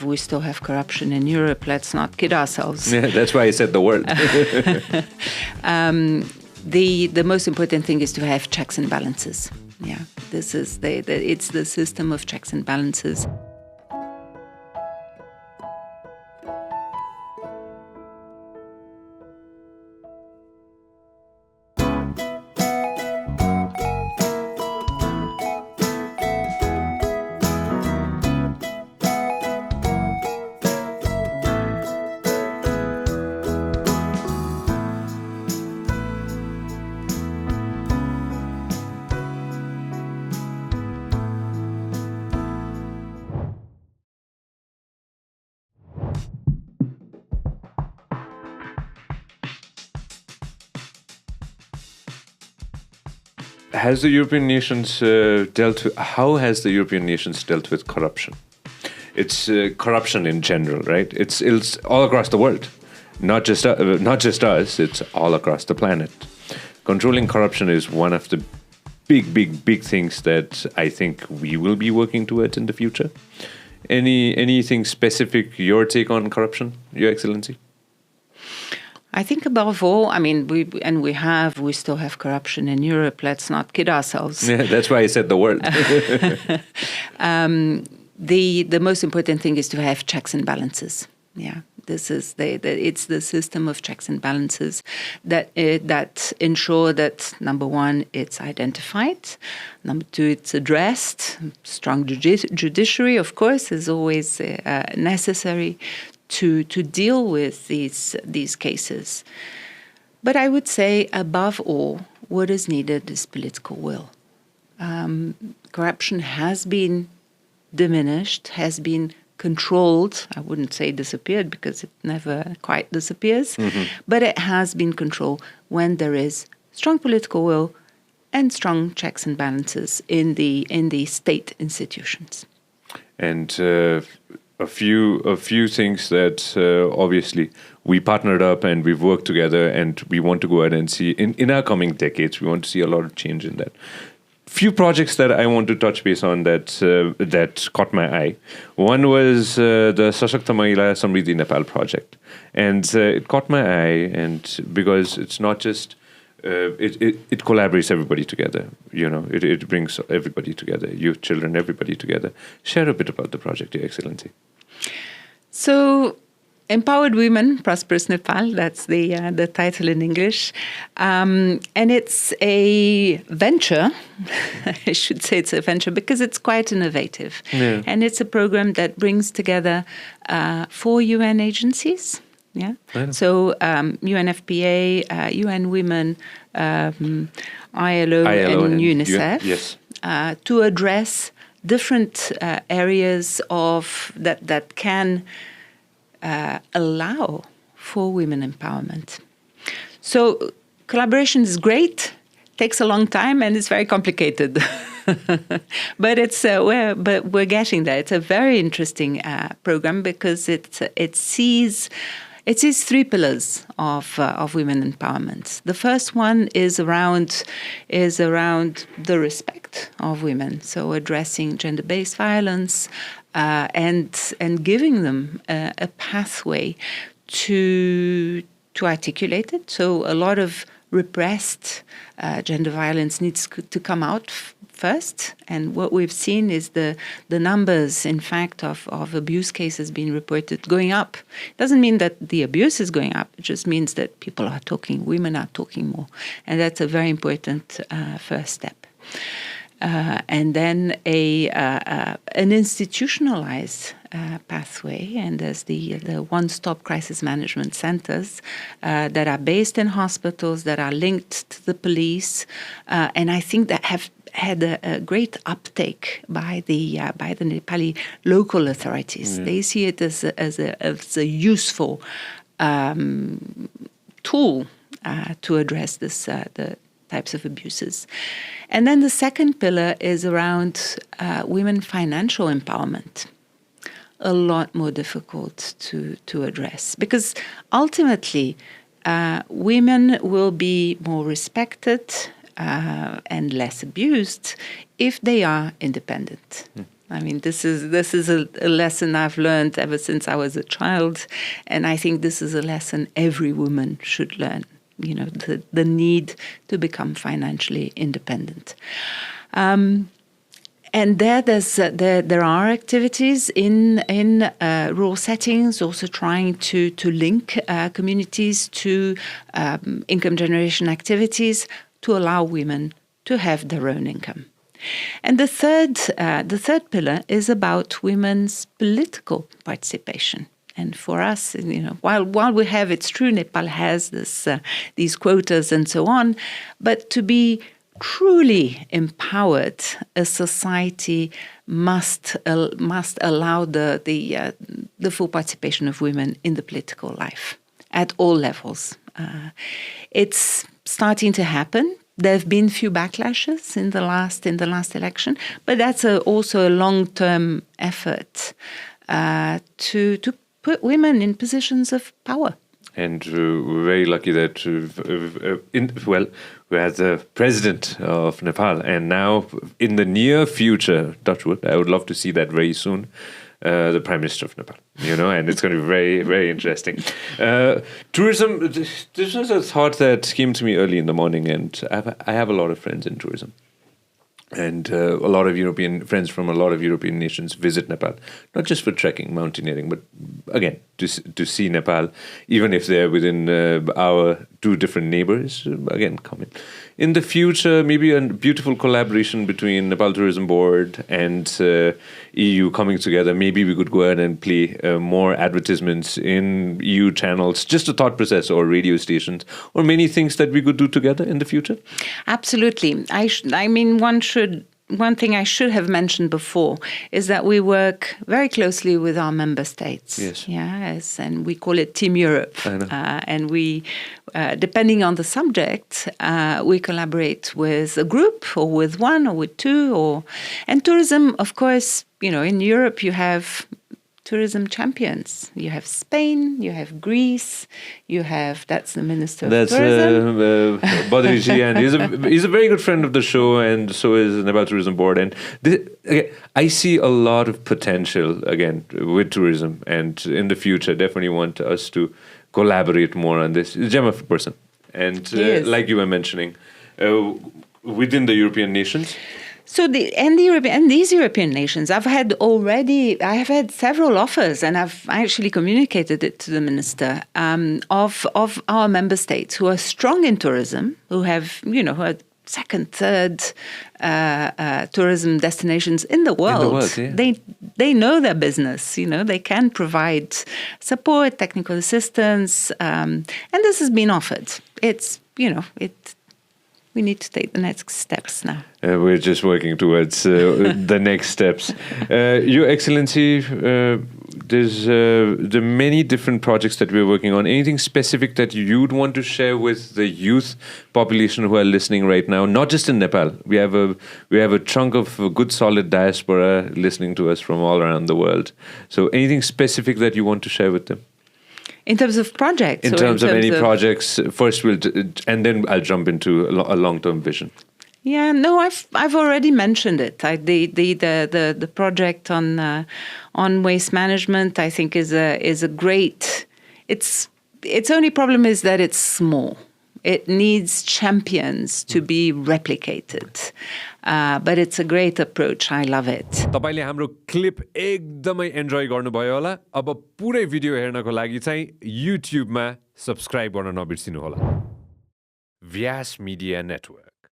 we still have corruption in Europe. Let's not kid ourselves. Yeah, that's why I said the word. The most important thing is to have checks and balances. Yeah, this is it's the system of checks and balances. How has the European nations dealt with corruption? It's corruption in general, right? It's all across the world, not just us. It's all across the planet. Controlling corruption is one of the big things that I think we will be working towards in the future. Anything specific? Your take on corruption, Your Excellency? I think above all, I mean, we still have corruption in Europe. Let's not kid ourselves. Yeah, that's why I said the word. The most important thing is to have checks and balances. Yeah, this is it's the system of checks and balances that ensure that, number one, it's identified. Number two, it's addressed. Strong judiciary, of course, is always necessary to deal with these cases. But I would say, above all, what is needed is political will. Corruption has been diminished, has been controlled. I wouldn't say disappeared, because it never quite disappears, but it has been controlled when there is strong political will and strong checks and balances in the state institutions. And a few things that obviously we partnered up and we've worked together, and we want to go ahead and see in our coming decades. We want to see a lot of change in that. Few projects that I want to touch base on that caught my eye. One was the Sashakta Mahila Samriddhi Nepal project, and it caught my eye, and because it's not just it collaborates everybody together. You know, it brings everybody together, youth, children, everybody together. Share a bit about the project, Your Excellency. So, Empowered Women, Prosperous Nepal, that's the title in English. And it's a venture. I should say it's a venture because it's quite innovative. Yeah. And it's a program that brings together 4 UN agencies. Yeah. So UNFPA, UN Women, ILO and UNICEF, yes. To address different areas of that can allow for women empowerment. So collaboration is great, takes a long time, and it's very complicated. But we're getting there. It's a very interesting program because it sees 3 pillars of women empowerment. The first one is around the respect of women, so addressing gender-based violence and giving them a pathway to articulate it. So a lot of repressed gender violence needs to come out first, and what we've seen is the numbers, in fact, of abuse cases being reported going up. It doesn't mean that the abuse is going up, it just means that people are talking, women are talking more, and that's a very important first step. And then an institutionalized pathway, and there's the one-stop crisis management centers that are based in hospitals, that are linked to the police, and I think that have had a great uptake by the Nepali local authorities. They see it as a useful tool to address the types of abuses. And then the second pillar is around women financial empowerment. A lot more difficult to address, because ultimately women will be more respected and less abused if they are independent. I mean, this is a lesson I've learned ever since I was a child, and I think this is a lesson every woman should learn. You know, the need to become financially independent. And there are activities in rural settings, also trying to link communities to income generation activities to allow women to have their own income. And the third pillar is about women's political participation. And for us, you know, while we have, it's true, Nepal has these quotas and so on, but to be truly empowered, a society must allow the full participation of women in the political life at all levels. It's starting to happen. There have been few backlashes in the last election, but that's also a long-term effort to put women in positions of power. And we're very lucky that we had the president of Nepal, and now in the near future, touch wood, I would love to see that very soon, the Prime Minister of Nepal, you know, and it's going to be very, very interesting. Tourism, this was a thought that came to me early in the morning, and I have a lot of friends in tourism. And a lot of European friends from a lot of European nations visit Nepal, not just for trekking, mountaineering, but again, to see Nepal, even if they're within our two different neighbors, again, come in. In the future, maybe a beautiful collaboration between Nepal Tourism Board and EU coming together. Maybe we could go ahead and play more advertisements in EU channels, just a thought process, or radio stations, or many things that we could do together in the future. Absolutely. I mean, one thing I should have mentioned before is that we work very closely with our member states. Yes. And we call it Team Europe. And we, depending on the subject, we collaborate with a group or with one or with two. And tourism, of course, you know, in Europe you have tourism champions. You have Spain, you have Greece, you have, that's the Minister of Tourism. That's Badriji, and he's a very good friend of the show, and so is Nepal Tourism Board. And I see a lot of potential, again, with tourism, and in the future, definitely want us to collaborate more on this. He's a gem of a person. And like you were mentioning, within the European nations, So these European nations, I have had several offers, and I've actually communicated it to the minister, of our member states who are strong in tourism, who have, you know, who are second, third tourism destinations in the world. They know their business, you know, they can provide support, technical assistance, and this has been offered. It's, you know, we need to take the next steps now. We're just working towards the next steps. Your Excellency, there's the many different projects that we're working on. Anything specific that you'd want to share with the youth population who are listening right now? Not just in Nepal. We have a chunk of a good solid diaspora listening to us from all around the world. So anything specific that you want to share with them? In terms of projects? In terms of any projects, first and then I'll jump into a long-term vision. Yeah, no, I've already mentioned it. The project on waste management, I think, is a great. Its only problem is that it's small. It needs champions to be replicated. But it's a great approach. I love it. तपाईले हाम्रो clip एकदमै enjoy गर्नुभयो होला. अब पुरै video हेर्नको लागि चाहिँ YouTube मा सब्स्क्राइब गर्न नबिर्सिनु होला. व्यास मिडिया नेटवर्क.